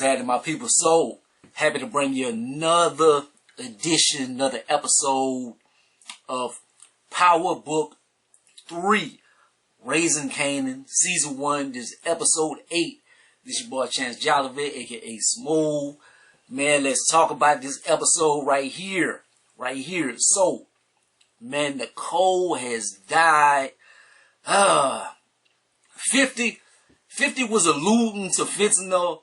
What's happening, my people? So happy to bring you another edition, another episode of Power Book 3, Raising Kanan, Season 1. This is Episode 8. This is your boy ChanceJolivette, aka Smooth. Man, let's talk about this episode right here. So, man, Nicole has died. 50 was alluding to fentanyl,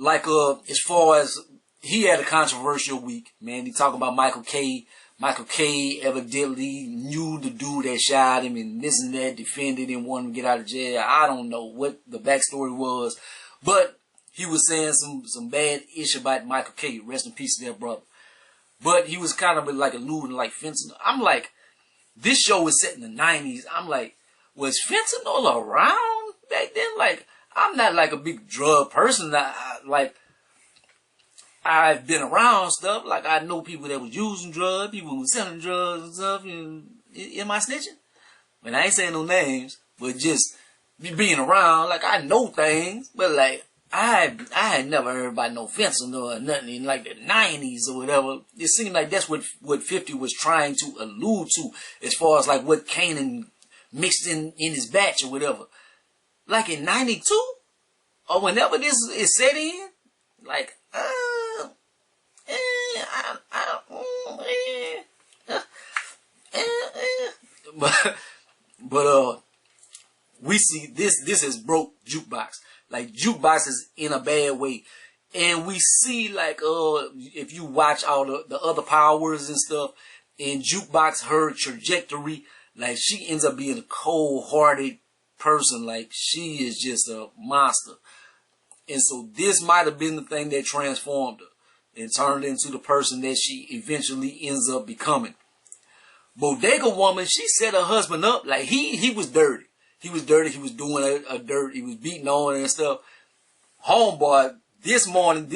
like, as far as he had a controversial week, man. He talking about Michael K. Michael K. evidently knew the dude that shot him and this and that, defended him, wanted him to get out of jail. I don't know what the backstory was, but he was saying some bad ish about Michael K. Rest in peace to their brother. But he was kind of like alluding like fentanyl. I'm like, this show was set in the 90s. I'm like, was fentanyl around back then? Like, I'm not like a big drug person. I've been around stuff. Like, I know people that was using drugs, people who was selling drugs and stuff. And am I snitching? I mean, I ain't saying no names, but just being around, like, I know things. But, like, I had never heard about no fentanyl or nothing in, like, the 90s or whatever. It seemed like that's what 50 was trying to allude to as far as, like, what Kanan mixed in his batch or whatever. Like, in 92? Or whenever this is set in? Like, but we see this has broke Jukebox. Like, Jukebox is in a bad way. And we see, like, if you watch all the other powers and stuff, in Jukebox, her trajectory, like, she ends up being a cold-hearted person. Like, she is just a monster. And so this might have been the thing that transformed her and turned into the person that she eventually ends up becoming. Bodega Woman, she set her husband up. Like, he was dirty. He was dirty. He was doing a dirt. He was beating on her and stuff. Homeboy, this morning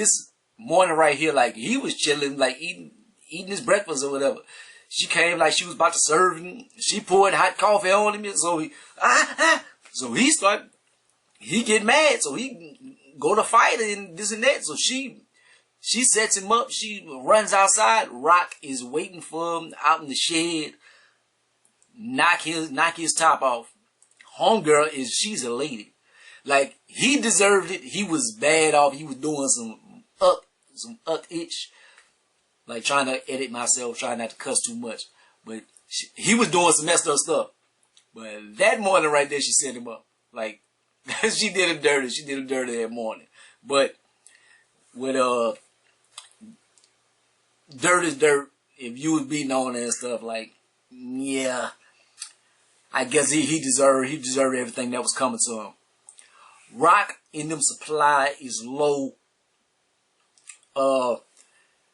right here, like, he was chilling, like, eating his breakfast or whatever. She came like she was about to serve him. She poured hot coffee on him. So he get mad. So he go to fight and this and that. So she sets him up. She runs outside. Rock is waiting for him out in the shed. Knock his top off. Homegirl she's a lady. Like, he deserved it. He was bad off. He was doing some itch. Like, trying to edit myself, trying not to cuss too much. But he was doing some messed up stuff. But that morning right there, she set him up. Like, she did him dirty. She did him dirty that morning. But with dirt is dirt. If you was beating on and stuff, like, yeah, I guess he deserved everything that was coming to him. Rock in them supply is low.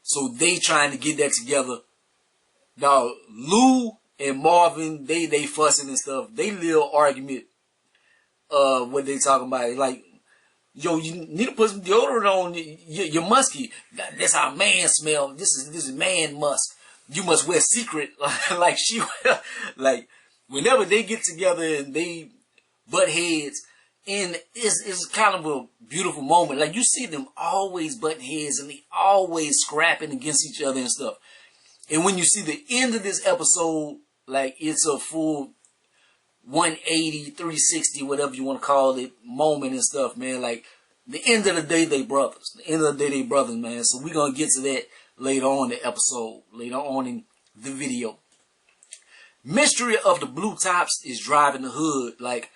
So they trying to get that together. Now, Lou and Marvin, they fussing and stuff. They little argument, what they talking about. Like, yo, you need to put some deodorant on your musky. That's how man smell. This is man musk. You must wear secret. Like, like, whenever they get together and they butt heads, and it's kind of a beautiful moment. Like, you see them always butting heads and they always scrapping against each other and stuff. And when you see the end of this episode, like, it's a full 180, 360, whatever you want to call it, moment and stuff, man. Like, the end of the day, they brothers. The end of the day, they brothers, man. So we're going to get to that later on in the episode, later on in the video. Mystery of the Blue Tops is driving the hood. Like,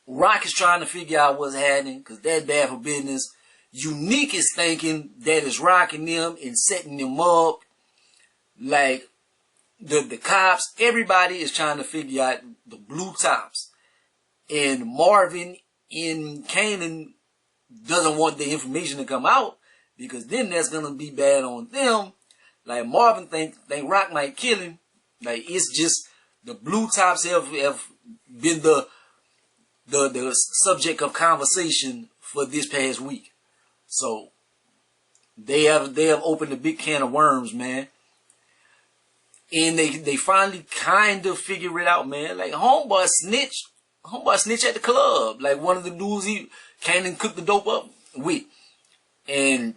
Rock is trying to figure out what's happening because that's bad for business. Unique is thinking that it's rocking them and setting them up. Like, the cops, everybody is trying to figure out the Blue Tops. And Marvin in Kanan doesn't want the information to come out because then that's going to be bad on them. Like, Marvin think Rock might kill him. Like, it's just the Blue Tops have been the subject of conversation for this past week. So they have opened a big can of worms, man. And they finally kind of figure it out, man. Like, homeboy snitch at the club. Like, one of the dudes he came and cooked the dope up with. And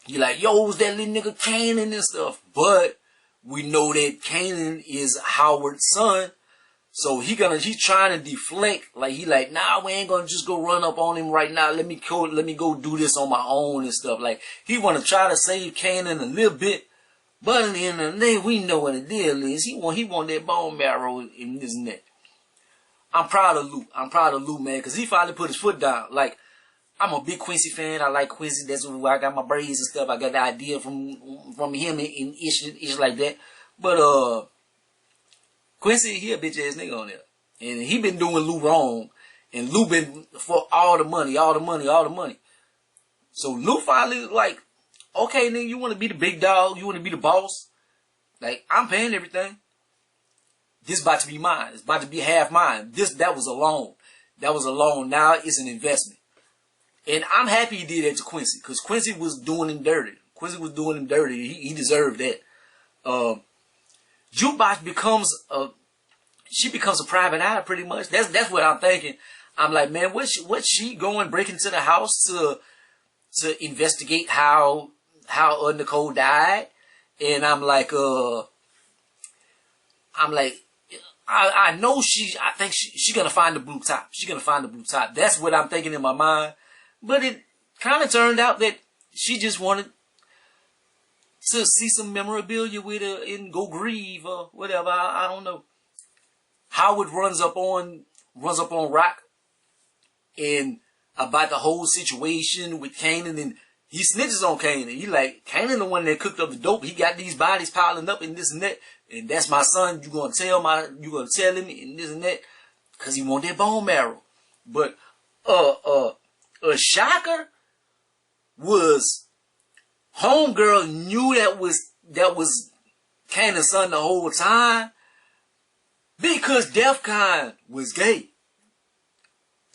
you like, yo, was that little nigga Kanan and stuff. But we know that Kanan is Howard's son. So he's trying to deflect. Like, he like, nah, we ain't gonna just go run up on him right now. Let me go do this on my own and stuff. Like, he wanna try to save Kanan a little bit. But in the end of the day, we know what the deal is. He want that bone marrow in his neck. I'm proud of Lou. I'm proud of Lou, man, because he finally put his foot down. Like, I'm a big Quincy fan. I like Quincy. That's where I got my braids and stuff. I got the idea from him and ish like that. But Quincy, he a bitch ass nigga on there, and he been doing Lou wrong, and Lou been for all the money. So Lou finally like, okay, nigga, you want to be the big dog? You want to be the boss? Like, I'm paying everything. This about to be mine. It's about to be half mine. That was a loan. That was a loan. Now it's an investment. And I'm happy he did that to Quincy, because Quincy was doing him dirty. He deserved that. Jukebox becomes a private eye pretty much. That's what I'm thinking. I'm like, man, what's she going break into the house to investigate how Nicole died? And I know I think she's gonna find the blue top. That's what I'm thinking in my mind. But it kind of turned out that she just wanted to see some memorabilia with her and go grieve or whatever. I don't know. Howard runs up on Rock and about the whole situation with Kanan, and he snitches on Kanan. He like, Kanan the one that cooked up the dope. He got these bodies piling up and this and that, and that's my son. You gonna tell him and this and that, cause he want that bone marrow. But a shocker was homegirl knew that was Kanan's son the whole time, because Defcon was gay.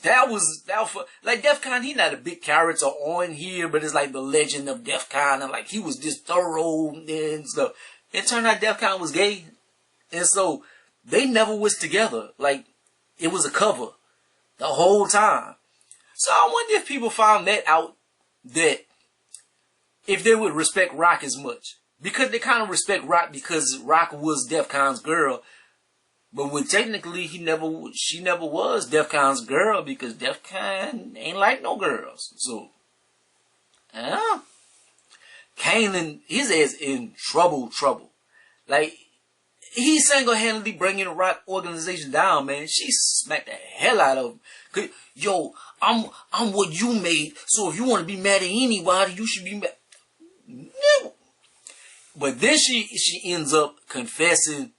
Like, Defcon, he not a big character on here, but it's like the legend of Defcon, and like he was just thorough and stuff. It turned out Defcon was gay, and so they never was together. Like, it was a cover the whole time. So I wonder if people found that out, that if they would respect Rock as much. Because they kind of respect Rock because Rock was Defcon's girl. But when technically she never was Defcon's girl, because Defcon ain't like no girls. So, Kanan, his ass in trouble. Like, he single-handedly bringing the Rock organization down, man. She smacked the hell out of him. Yo, I'm what you made, so if you want to be mad at anybody, you should be mad. No. But then she ends up confessing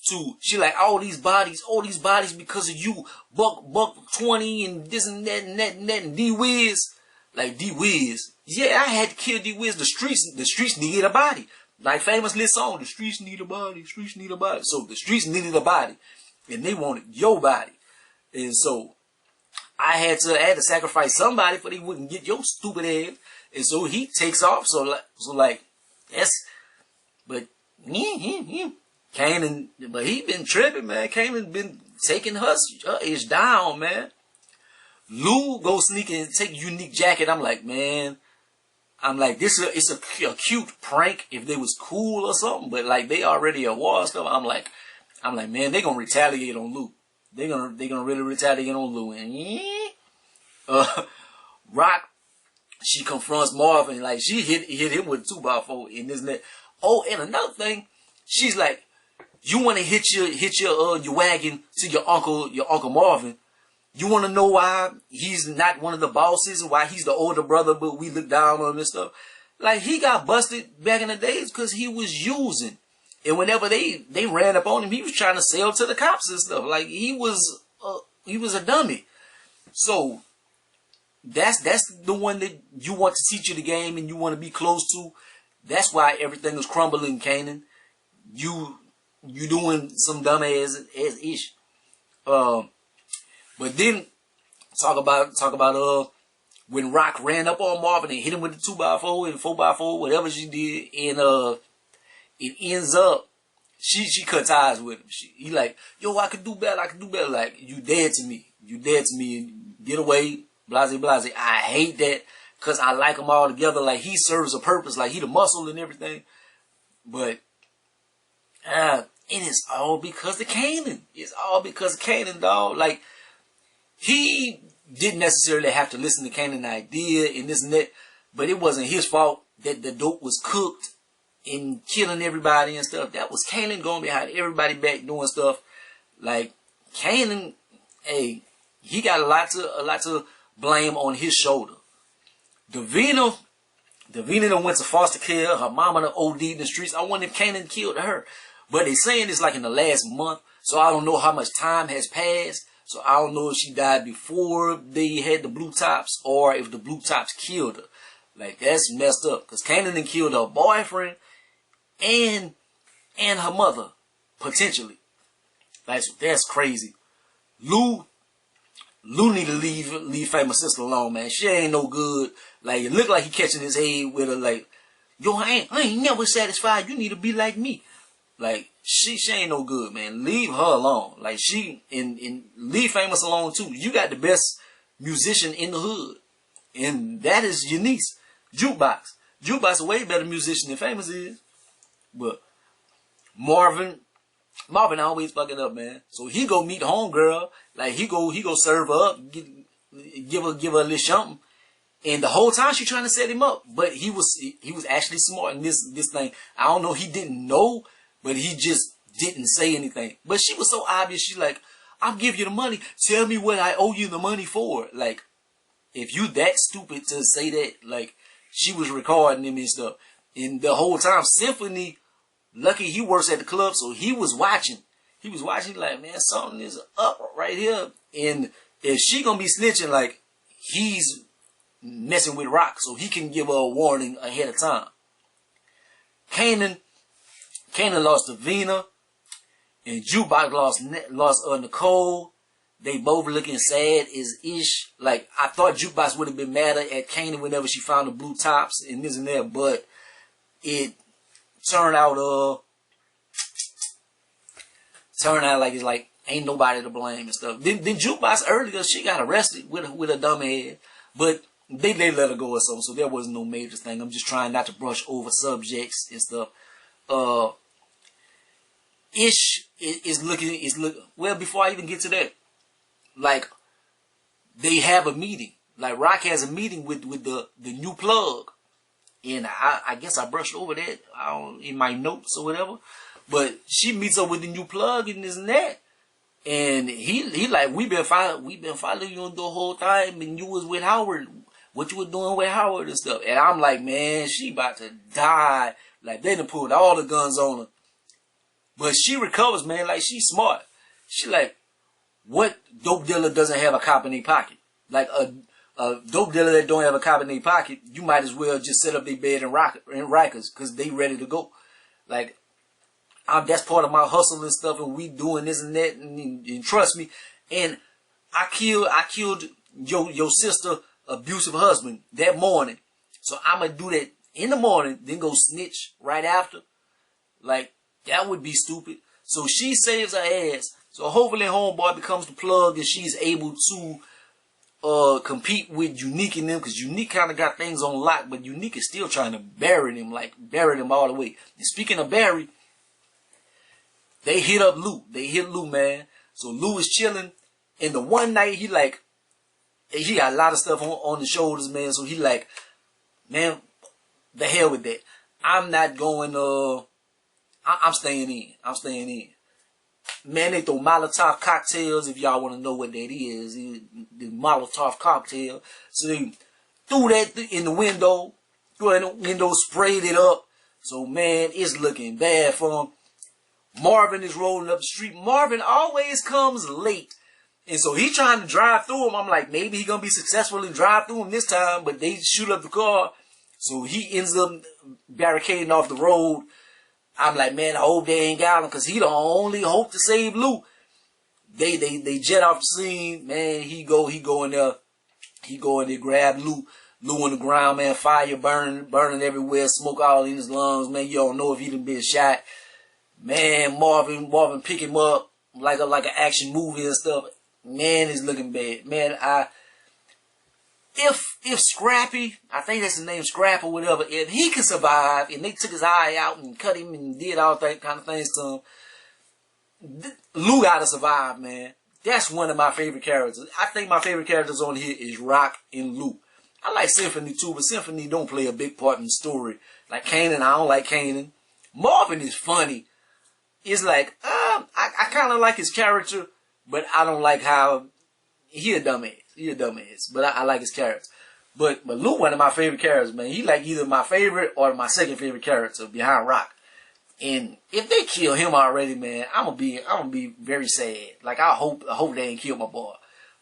to, she like, all these bodies because of you, Buck 20 and this and that and D-Wiz. Like, D-Wiz. Yeah, I had to kill D-Wiz. The streets needed a body. Like, famous little song, the streets need a body, So the streets needed a body, and they wanted your body. And so I had to sacrifice somebody for they wouldn't get your stupid ass. And so he takes off. So like that's, but Kanan, but he been tripping, man. Kanan been taking her ish down, man. Lou go sneak and take Unique jacket. I'm like, man. It's a cute prank if they was cool or something, but like they already at war stuff. I'm like, man, they gonna retaliate on Lou. They gonna really retaliate on Lou. And Rock, she confronts Marvin, like she hit him with a 2x4 in this net. Oh, and another thing, she's like, you want to hit your wagon to your uncle Marvin. You want to know why he's not one of the bosses and why he's the older brother, but we look down on him and stuff? Like, he got busted back in the days because he was using. And whenever they ran up on him, he was trying to sell to the cops and stuff. Like, he was a dummy. So, that's the one that you want to teach you the game and you want to be close to. That's why everything is crumbling, Kanan. You doing some dumb ass ish. But then talk about when Rock ran up on Marvin and hit him with the 2x4 and 4x4, whatever she did, and it ends up she cut ties with him. He like, yo, I could do better. Like, you dead to me. Get away. Blase. I hate that. because I like them all together. Like, he serves a purpose. Like, he the muscle and everything. But, and it's all because of Kanan. It's all because of Kanan, dog. Like, he didn't necessarily have to listen to Kanan's idea and this and that, but it wasn't his fault that the dope was cooked and killing everybody and stuff. That was Kanan going behind everybody back doing stuff. Like, Kanan, hey, he got a lot to blame on his shoulder. Davina done went to foster care. Her mama done OD'd in the streets. I wonder if Kanan killed her. But they saying it's like in the last month, so I don't know how much time has passed. So I don't know if she died before they had the blue tops or if the blue tops killed her. Like, that's messed up. Because Kanan done killed her boyfriend and her mother, potentially. Like, that's crazy. Lou need to leave famous sister alone, man. She ain't no good. Like, it look like he catching his head with her, like, yo, I ain't never satisfied. You need to be like me. Like, she ain't no good, man. Leave her alone. Like, she, and leave famous alone, too. You got the best musician in the hood. And that is your niece, Jukebox. Jukebox a way better musician than famous is. But Marvin always fucking up, man. So he go meet homegirl. Like, he go serve her up, give her a little something. And the whole time she trying to set him up. But he was actually smart in this thing. I don't know, he didn't know, but he just didn't say anything. But she was so obvious. She like, I'll give you the money. Tell me what I owe you the money for. Like, if you that stupid to say that, like, she was recording him and stuff. And the whole time, Symphony, lucky he works at the club, so he was watching. He was watching like, man, something is up right here. And if she gonna be snitching, like, he's messing with Rock, so he can give her a warning ahead of time. Kanan lost to Vina, and Jukebox lost Nicole. They both looking sad as ish. Like, I thought Jukebox would have been madder at Kanan whenever she found the blue tops and this and that, but it turned out like it's like ain't nobody to blame and stuff. Then Jukebox earlier, she got arrested with a dumb head, but they let her go or something, so there wasn't no major thing. I'm just trying not to brush over subjects and stuff. Ish is looking well. Before I even get to that, like, they have a meeting. Like, Rock has a meeting with the new plug, and I guess I brushed over that in my notes or whatever. But she meets up with the new plug and this and that, and he like, we've been following you the whole time, and you was with Howard. What you were doing with Howard and stuff. And I'm like, man, she about to die. Like, they done pulled all the guns on her. But she recovers, man. Like, she's smart. She like, what dope dealer doesn't have a cop in their pocket? Like, a dope dealer that don't have a cop in their pocket, you might as well just set up their bed in Rikers, because they ready to go. Like, that's part of my hustle and stuff, and we doing this and that, and trust me. And I killed your sister abusive husband that morning. So I'm going to do that in the morning, then go snitch right after. Like, that would be stupid. So she saves her ass. So hopefully homeboy becomes the plug and she's able to compete with Unique and them, because Unique kind of got things on lock, but Unique is still trying to bury them, like bury them all the way. And speaking of bury, they hit up Lou. They hit Lou, man. So Lou is chilling, and the one night he got a lot of stuff on the shoulders, man. So he like, man, the hell with that. I'm not going, I'm staying in. I'm staying in. Man, they throw Molotov cocktails, if y'all want to know what that is. The Molotov cocktail. So they threw that in the window. Sprayed it up. So, man, it's looking bad for him. Marvin is rolling up the street. Marvin always comes late. And so he trying to drive through him. I'm like, maybe he going to be successful in drive through him this time. But they shoot up the car. So he ends up barricading off the road. I'm like, man, I hope they ain't got him, because he the only hope to save Lou. They jet off the scene. Man, he go in there, grab Lou. Lou on the ground, man, fire burning everywhere, smoke all in his lungs. Man, you don't know if he done been shot. Man, Marvin pick him up like an action movie and stuff. Man, it's looking bad. Man, if Scrappy, I think that's his name, Scrap or whatever, if he can survive and they took his eye out and cut him and did all that kind of things to him, Lou gotta survive, man. That's one of my favorite characters. I think my favorite characters on here is Rock and Lou. I like Symphony too, but Symphony don't play a big part in the story. Like Kanan, I don't like Kanan. Marvin is funny. It's like, I kind of like his character, but I don't like how he a dumbass. He a dumbass, but I like his character. But Lou, one of my favorite characters, man. He like either my favorite or my second favorite character behind Rock. And if they kill him already, man, I'm gonna be very sad. Like I hope they ain't kill my boy.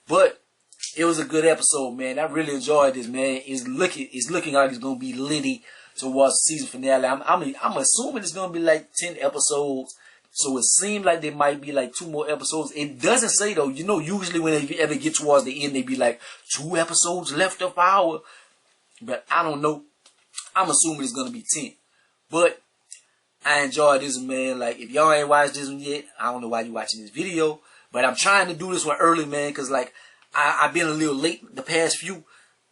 But it was a good episode, man. I really enjoyed this, man. It's looking like it's gonna be litty towards the season finale. I'm assuming it's gonna be like 10 episodes. So it seemed like there might be like 2 more episodes. It doesn't say though. You know, usually when they ever get towards the end, they be like 2 episodes left of hour. But I don't know. I'm assuming it's gonna be 10. But I enjoyed this, man. Like if y'all ain't watched this one yet, I don't know why you watching this video. But I'm trying to do this one early, man, because like I've been a little late the past few,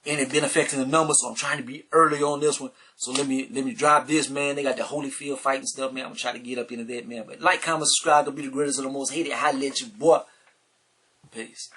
and it been affecting the numbers. So I'm trying to be early on this one. So let me drop this, man. They got the Holyfield fight and stuff, man. I'm gonna try to get up into that, man. But like, comment, subscribe. Don't be the greatest or the most hated. Holla at your boy. Peace.